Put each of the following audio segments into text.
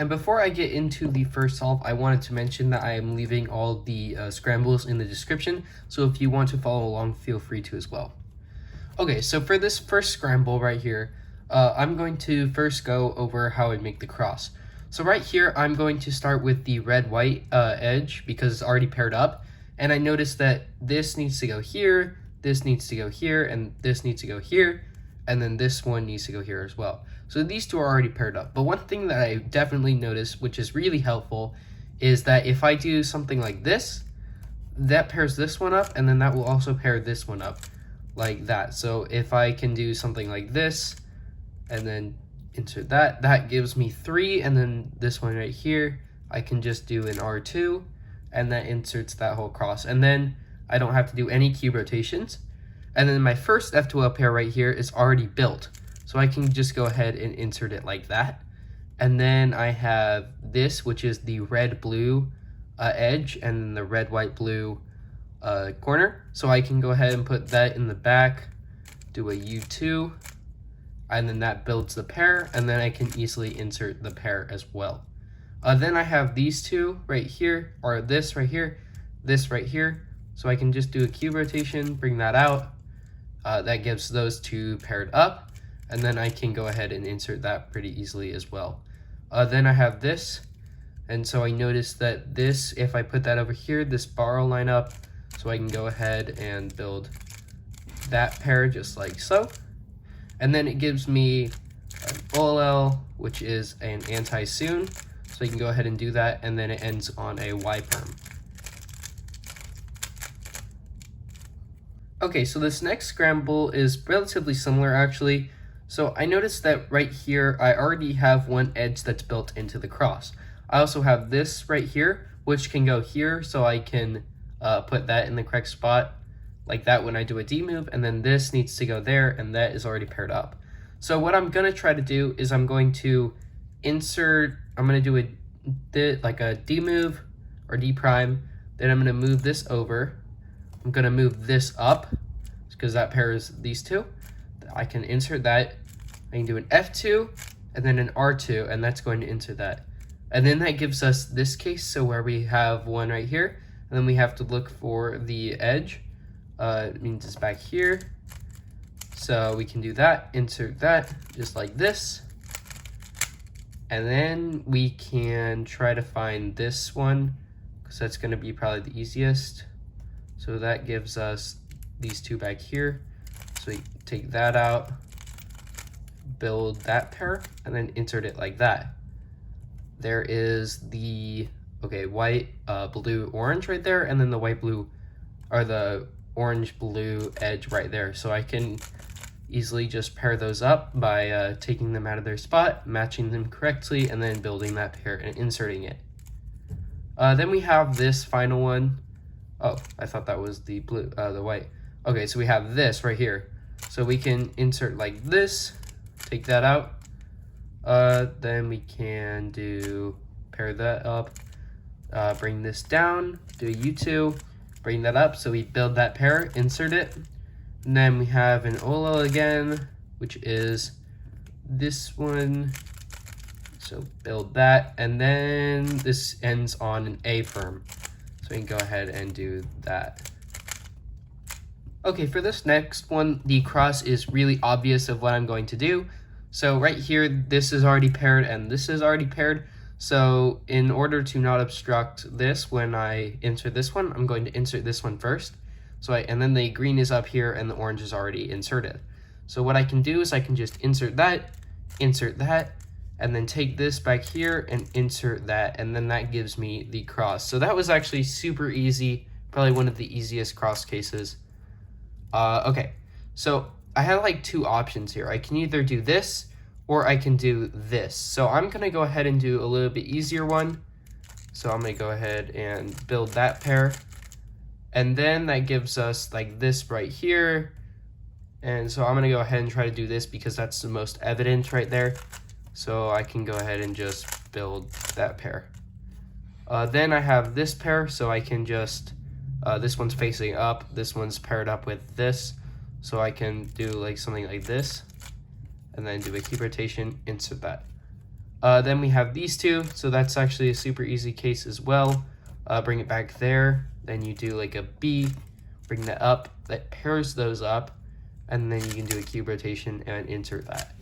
And before I get into the first solve, I wanted to mention that I am leaving all the scrambles in the description, so if you want to follow along, feel free to as well. Okay, so for this first scramble right here, I'm going to first go over how I make the cross. So right here, I'm going to start with the red-white edge because it's already paired up, and I noticed that this needs to go here, this needs to go here, and this needs to go here, and then this one needs to go here as well. So these two are already paired up. But one thing that I definitely noticed, which is really helpful, is that if I do something like this, that pairs this one up, and then that will also pair this one up like that. So if I can do something like this, and then insert that, that gives me 3, and then this one right here, I can just do an R2, and that inserts that whole cross. And then I don't have to do any cube rotations. And then my first F2L pair right here is already built. So I can just go ahead and insert it like that. And then I have this, which is the red-blue edge, and then the red-white-blue corner. So I can go ahead and put that in the back, do a U2, and then that builds the pair, and then I can easily insert the pair as well. Then I have these two right here, or this right here, this right here. So I can just do a cube rotation, bring that out. That gives those two paired up. And then I can go ahead and insert that pretty easily as well. Then I have this, and so I noticed that this, if I put that over here, this bar will line up, so I can go ahead and build that pair just like so. And then it gives me an OLL, which is an anti-soon, so I can go ahead and do that, and then it ends on a Y-perm. Okay, so this next scramble is relatively similar actually. So I noticed that right here, I already have one edge that's built into the cross. I also have this right here, which can go here, so I can put that in the correct spot like that when I do a D move, and then this needs to go there, and that is already paired up. So what I'm gonna try to do is I'm going to insert, I'm gonna do like a D move or D prime, then I'm gonna move this over. I'm gonna move this up because that pairs these two. I can insert that. I can do an F2 and then an R2, and that's going to insert that. And then that gives us this case, so where we have one right here, and then we have to look for the edge. It means it's back here. So we can do that, insert that, just like this. And then we can try to find this one, because that's gonna be probably the easiest. So that gives us these two back here. So we take that out, build that pair, and then insert it like that. There is the, okay, white, blue, orange right there, and then the white, blue, or the orange, blue edge right there. So I can easily just pair those up by taking them out of their spot, matching them correctly, and then building that pair and inserting it. Then we have this final one. Oh, I thought that was the blue, the white. Okay, so we have this right here. So we can insert like this, take that out. Then we can pair that up, bring this down, do a U2, bring that up. So we build that pair, insert it. And then we have an OLL again, which is this one. So build that, and then this ends on an A-perm. So we can go ahead and do that. Okay, for this next one, the cross is really obvious of what I'm going to do. So right here, this is already paired and this is already paired. So in order to not obstruct this, when I insert this one, I'm going to insert this one first. And then the green is up here and the orange is already inserted. So what I can do is I can just insert that, and then take this back here and insert that, and then that gives me the cross. So that was actually super easy, probably one of the easiest cross cases. Okay, so I have like two options here. I can either do this or I can do this. So I'm gonna go ahead and do a little bit easier one. So I'm gonna go ahead and build that pair. And then that gives us like this right here. And so I'm gonna go ahead and try to do this because that's the most evident right there. So I can go ahead and just build that pair. Then I have this pair, so I can just, this one's facing up, this one's paired up with this. So I can do like something like this, and then do a cube rotation, insert that. Then we have these two, so that's actually a super easy case as well. Bring it back there, then you do like a B, bring that up, that pairs those up, and then you can do a cube rotation and insert that.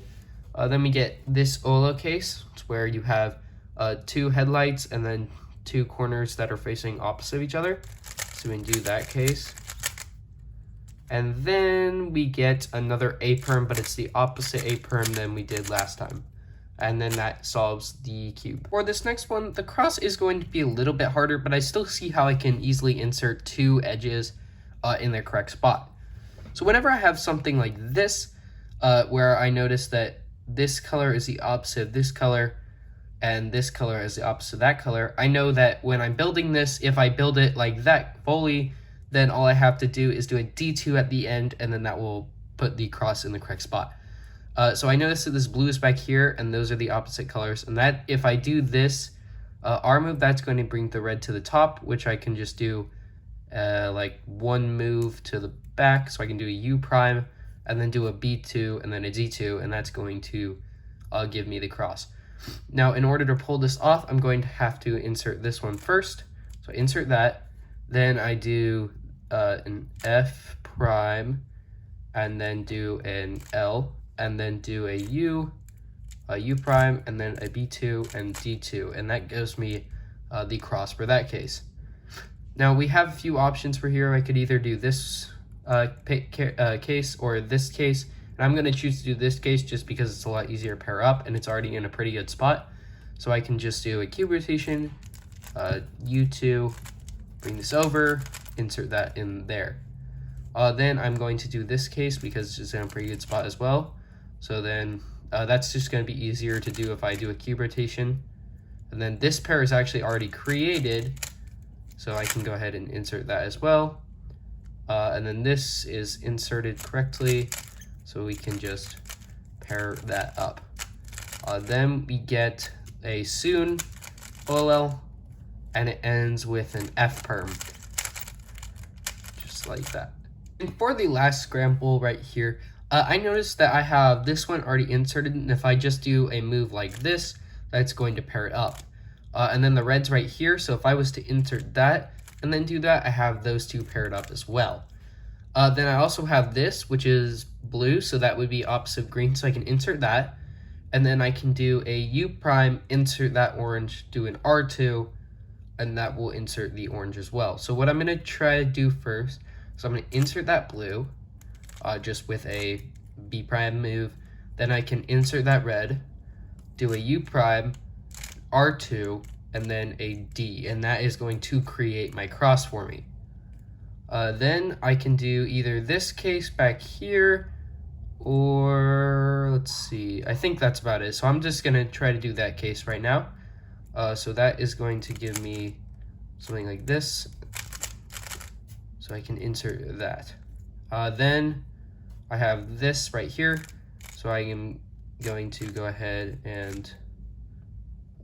Then we get this Olo case, it's where you have two headlights and then two corners that are facing opposite of each other. So we can do that case. And then we get another A-perm, but it's the opposite A-perm than we did last time. And then that solves the cube. For this next one, the cross is going to be a little bit harder, but I still see how I can easily insert two edges in their correct spot. So whenever I have something like this, where I notice that this color is the opposite of this color, and this color is the opposite of that color, I know that when I'm building this, if I build it like that fully, then all I have to do is do a D2 at the end, and then that will put the cross in the correct spot. So I notice that this blue is back here, and those are the opposite colors, and that if I do this R move, that's going to bring the red to the top, which I can just do like one move to the back, so I can do a U prime, and then do a B2, and then a D2, and that's going to give me the cross. Now, in order to pull this off, I'm going to have to insert this one first. So insert that, then I do an F prime, and then do an L, and then do a U prime, and then a B2 and D2, and that gives me the cross for that case. Now we have a few options for here. I could either do this case or this case, and I'm going to choose to do this case just because it's a lot easier to pair up and it's already in a pretty good spot. So I can just do a cube rotation, U2, bring this over, insert that in there. Then I'm going to do this case because it's just in a pretty good spot as well. So then that's just going to be easier to do if I do a cube rotation. And then this pair is actually already created, so I can go ahead and insert that as well. And then this is inserted correctly, so we can just pair that up. Then we get a soon OLL, and it ends with an F perm, just like that. And for the last scramble right here, I noticed that I have this one already inserted, and if I just do a move like this, that's going to pair it up. And then the red's right here, so if I was to insert that and then do that, I have those two paired up as well. Then I also have this, which is blue, so that would be opposite of green, so I can insert that. And then I can do a U prime, insert that orange, do an R2, and that will insert the orange as well. So what I'm going to try to do first, so I'm going to insert that blue, just with a B prime move. Then I can insert that red, do a U prime, R2, and then a D, and that is going to create my cross for me. Then I can do either this case back here, or let's see, I think that's about it. So I'm just going to try to do that case right now. So that is going to give me something like this, so I can insert that. Then I have this right here, so I am going to go ahead and,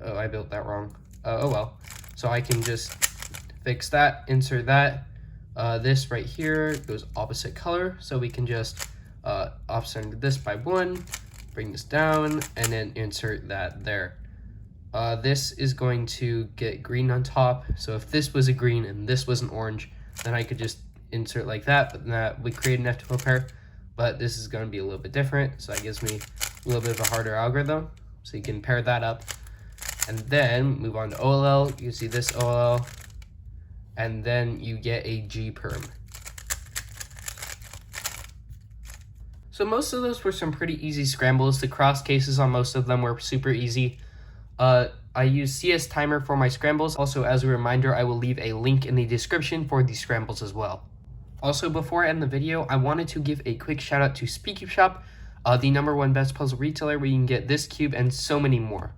oh, I built that wrong. Oh well, so I can just fix that, insert that. This right here goes opposite color, so we can just offset this by 1, bring this down, and then insert that there. This is going to get green on top, so if this was a green and this was an orange, then I could just insert like that, but that would create an F2 pair. But this is going to be a little bit different, so that gives me a little bit of a harder algorithm. So you can pair that up, and then move on to OLL. You see this OLL, and then you get a G perm. So most of those were some pretty easy scrambles. The cross cases on most of them were super easy. I use CS Timer for my scrambles. Also, as a reminder, I will leave a link in the description for these scrambles as well. Also, before I end the video, I wanted to give a quick shout out to Speed Cube Shop, the #1 best puzzle retailer where you can get this cube and so many more.